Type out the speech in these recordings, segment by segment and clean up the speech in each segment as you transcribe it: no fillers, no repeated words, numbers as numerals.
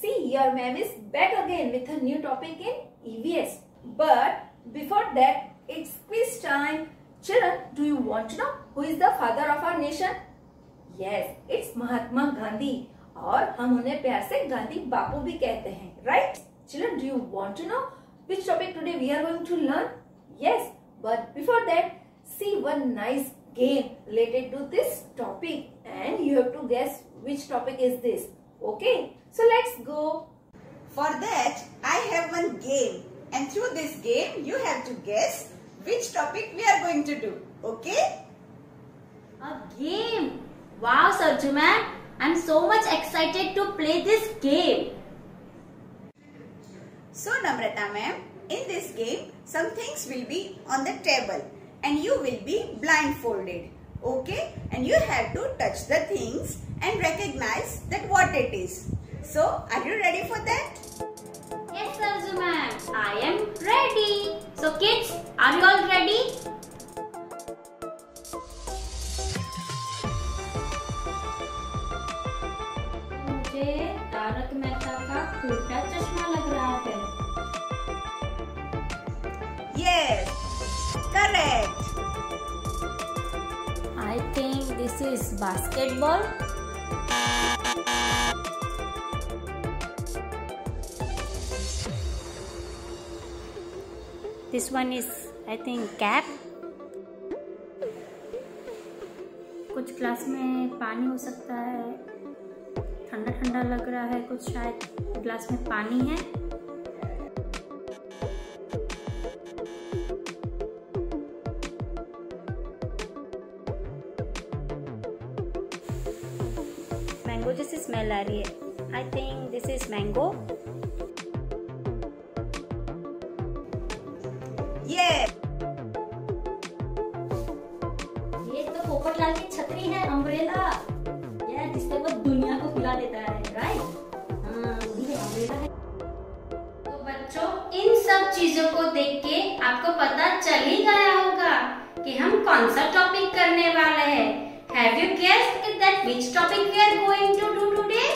See, your ma'am is back again with a new topic in EVS. But before that, it's quiz time. Children, do you want to know who is the father of our nation? Yes, it's Mahatma Gandhi. और हम उन्हें प्यार से गांधी बापू भी कहते हैं, right? Children, do you want to know which topic today we are going to learn? Yes, but before that, see one nice game related to this topic, and you have to guess which topic is this. Okay, so let's go. For that, I have one game, and through this game, you have to guess which topic we are going to do. Okay? A game? Wow, Sarju ma'am, I'm so much excited to play this game. So Namrata ma'am, in this game, some things will be on the table and you will be blindfolded. Okay? And you have to touch the things and recognize that what it is. So, are you ready for that? Yes, Sarju ma'am, I am ready. So kids, are you all ready? मुझे तारक मेहता का उल्टा चश्मा लग रहा है. Yes, correct. I think this is basketball. This one is, I think, cap. कुछ glass में पानी हो सकता है. ठंडा ठंडा लग रहा है. कुछ शायद ग्लास में पानी है. मैंगो जैसी स्मेल आ रही है. I think this is mango. Yes. ये तो पोपटलाल की छतरी है, अम्ब्रेला. यार, जिससे वो दुनिया को खिला देता है, राइट? हाँ, ये अम्ब्रेला है. तो बच्चों, इन सब चीजों को देख के आपको पता चल ही गया होगा कि हम कौन सा टॉपिक करने वाले हैं. Have you guessed that which topic we are going to do today?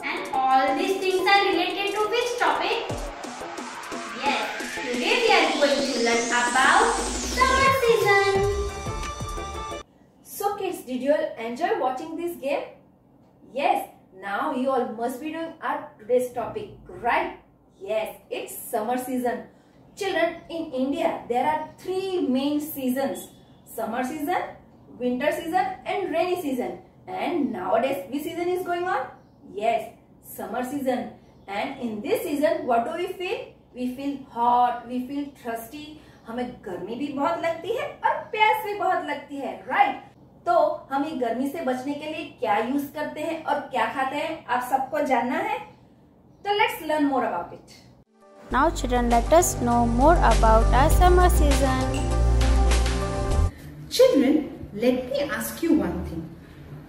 And all these things are related to which topic? Yes, today we are going to learn about summer season. So kids, did you all enjoy watching this game? Yes, now you all must be doing our today's topic, right? Yes, it's summer season. Children, in India, there are three main seasons: summer season, winter season and rainy season. And nowadays which season is going on? Yes, summer season. And in this season what do we feel? We feel hot, we feel thirsty. हमें गर्मी भी बहुत लगती है और प्यास भी बहुत लगती है, राइट? तो हम ये गर्मी से बचने के लिए क्या यूज करते हैं और क्या खाते हैं, आप सबको जानना है. तो let's learn more about it. Now children, let us know more about our summer season. Children, let me ask you one thing.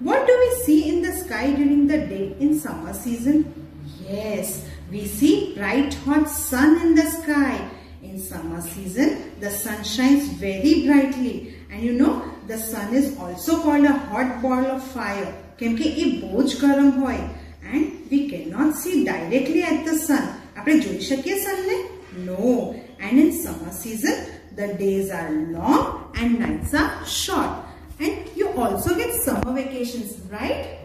What do we see in the sky during the day in summer season? Yes, we see bright hot sun in the sky. In summer season, the sun shines very brightly. And you know, the sun is also called a hot ball of fire. क्योंकि ये बहुत गर्म होय. And we cannot see directly at the sun. આપણે જોઈ શકીએ sun ને? No. And in summer season, the days are long and nights are short. And you also get summer vacations, right?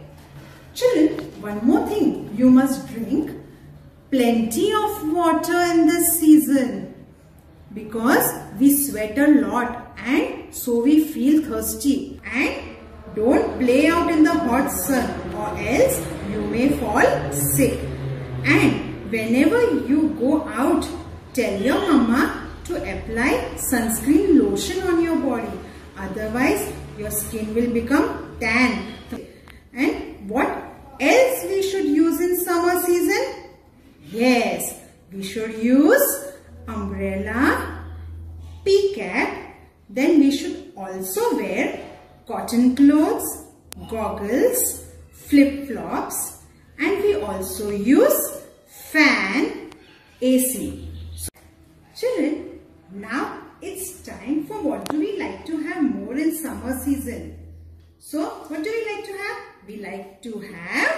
Children, one more thing. You must drink plenty of water in this season. Because we sweat a lot and so we feel thirsty. And don't play out in the hot sun or else you may fall sick. And whenever you go out, tell your mama to apply sunscreen lotion on your body. Otherwise, your skin will become tan. And what else we should use in summer season? Yes, we should use umbrella, pea cap. Then we should also wear cotton clothes, goggles, flip-flops, and we also use fan, AC. Children, now it's time for what do we like to have more in summer season. So, what do we like to have? We like to have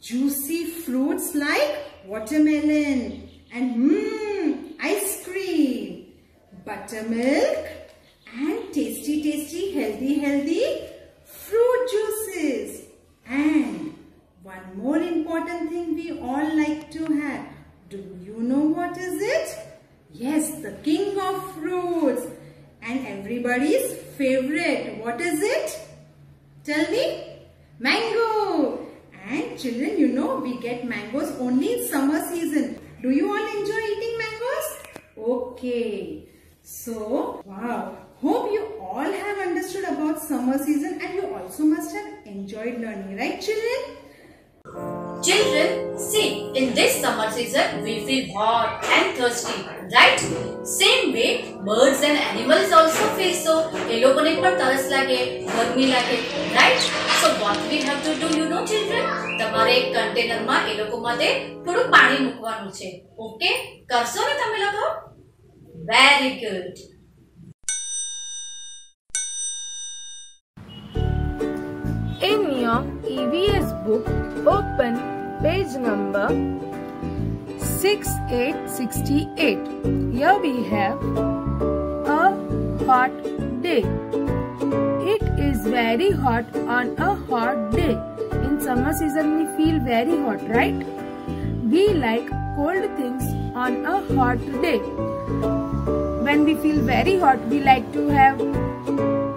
Juicy fruits like watermelon and ice cream, buttermilk and tasty healthy fruit juices. And one more important thing we all like to have. Do you know what is it? Yes, the king of fruits and everybody's favorite. What is it? Tell me. Mango. And children, you know we get mangoes only in summer season. Do you all enjoy eating mangoes? Okay. So, wow. Hope you all have understood about summer season and you also must have enjoyed learning, right children? Children, see, in this summer season, we feel hot and thirsty, right? Same way, birds and animals also feel so. ये लोगों ने पर तरस लगे, गर्मी लगे, right? So what we have to do, you know, children? તમારે એક કન્ટેનર માં એ લોકો માટે થોડું પાણી મૂકવાનું છે. ઓકે? કરશો ને તમે લોકો? Very good. In your EVS book, open page number 6868. Here we have a hot day. It is very hot on a hot day. In summer season we feel very hot, right? We like cold things on a hot day. When we feel very hot, we like to have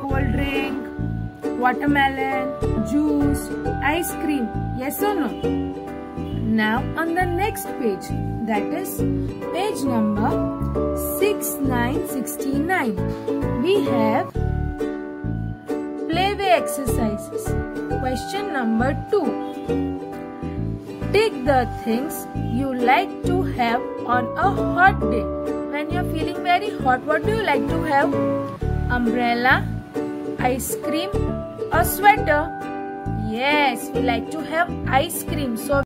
cold drink, watermelon, juice, ice cream. Yes or no? Now on the next page, that is page number 6969, we have playway exercises. Question number 2. Take the things you like to have on a hot day. When you are feeling very hot, what do you like to have? Umbrella, ice cream, a sweater. Yes, we like to have ice cream. So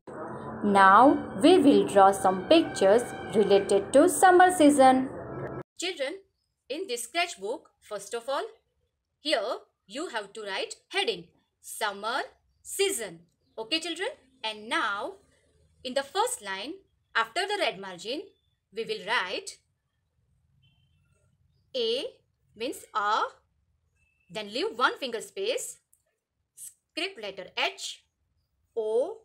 now we will draw some pictures related to summer season. Children, in this sketchbook, first of all, here you have to write heading summer season. Okay children? And now in the first line, after the red margin, we will write A means A, then leave one finger space, script letter H, O,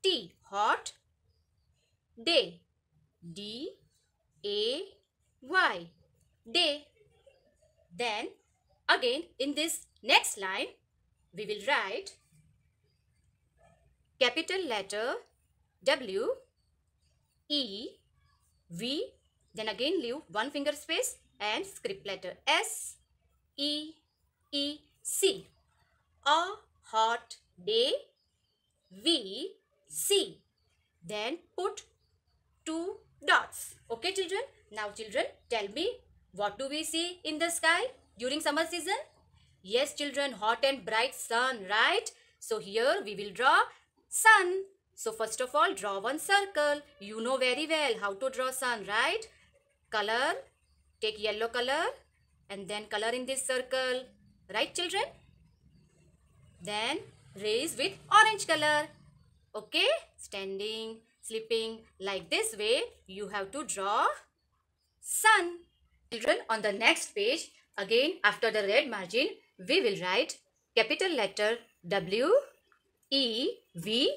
T, hot, day, D, A, Y, day. Then again in this next line, we will write capital letter W, E, V, then again leave one finger space and script letter S, E, E, C. A hot day, V, C. Then put 2 dots. Okay children? Now children, tell me, what do we see in the sky during summer season? Yes children, hot and bright sun, right? So here we will draw sun. So first of all, draw one circle. You know very well how to draw sun, right? Color, take yellow color and then color in this circle. Right children? Then raise with orange color. Okay? Standing, sleeping, like this way you have to draw sun. Children, on the next page, again after the red margin, we will write capital letter W, E, V,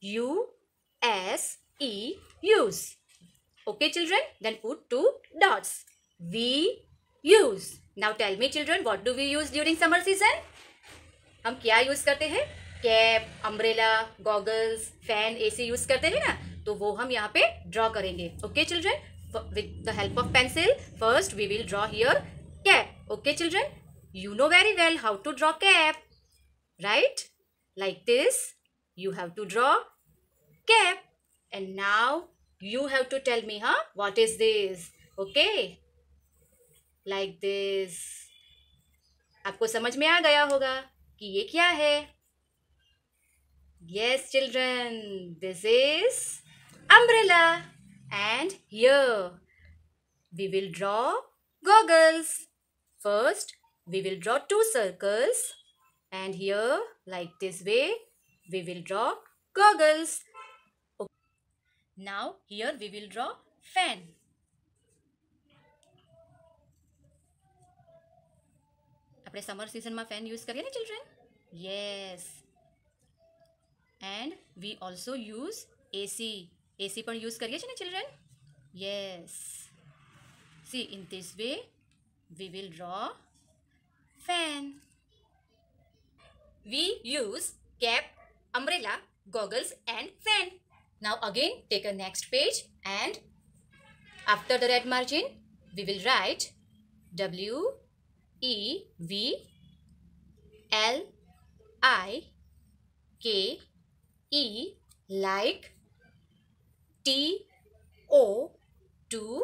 U, S, E, use. Okay children? Then put 2 dots. We use. Now tell me children, what do we use during summer season? हम क्या use करते हैं? Cap, umbrella, goggles, fan, AC use करते हैं ना, तो वो हम यहाँ पे ड्रॉ करेंगे. Okay children? With the help of pencil, first we will draw here cap. Okay children? You know very well how to draw cap, right? Like this, you have to draw cap. And now you have to tell me, what is this? Okay? Like this. आपको समझ में आ गया होगा कि ये क्या है? Yes children, this is umbrella. And here we will draw goggles. First we will draw 2 circles and here like this way we will draw goggles. Okay. Now here we will draw fan. આપણે summer સિઝનમાં fan use કરીએ ને children? Yes. And we also use AC. AC પણ use કરીએ છીએ ને children? Yes. See, in this way we will draw fan. We use cap, umbrella, goggles and fan. Now again take a next page and after the red margin we will write W E V L I K E like, T O 2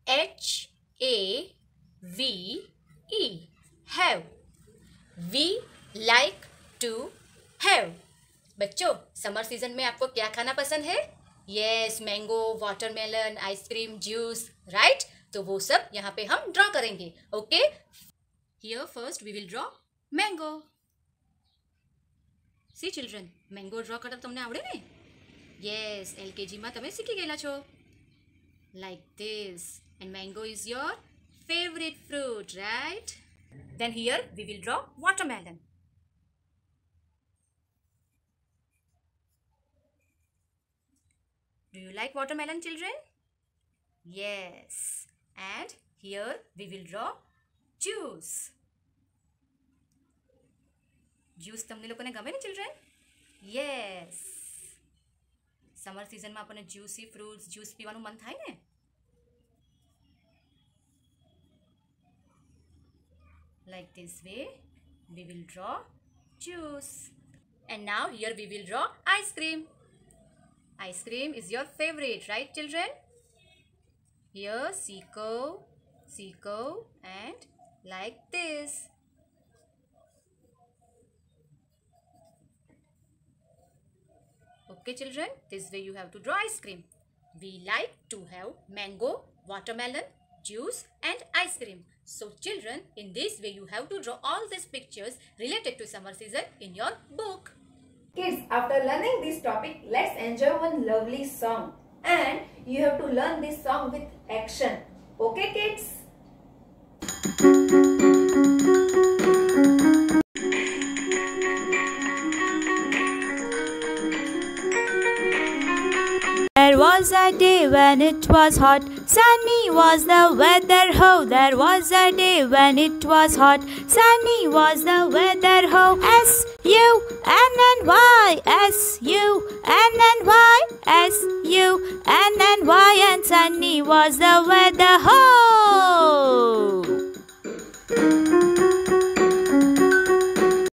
H A V E have. We like to have. बच्चों summer season में आपको क्या खाना पसंद है? Yes, mango, watermelon, ice cream, juice, right? तो वो सब यहाँ पे हम ड्रॉ करेंगे. Okay, here first we will draw mango. See children, mango draw करता તમને આવડે ને? યસ, LKG માં તમે શીખી ગયેલા છો. Like this. And mango is your favorite fruit, right? Then here we will draw watermelon. Do you like watermelon, children? Yes. And here we will draw juice. Juice તમને લોકોને ગમે ને children? Yes. Summer season માં આપણને juicy fruits, juice પીવાનું મન થાય ને? Like this way we will draw juice. And now here we will draw ice cream. Ice cream is your favorite, right children? Here Seco and like this. Okay children, this way you have to draw ice cream. We like to have mango, watermelon, juice and ice cream. So children, in this way you have to draw all these pictures related to summer season in your book. Kids, after learning this topic, let's enjoy one lovely song. And you have to learn this song with action. Okay kids? There was a day when it was hot, sunny was the weather, ho. There was a day when it was hot, sunny was the weather, ho. S-U-N-N-Y, S-U-N-N-Y, S-U-N-N-Y, and sunny was the weather, ho.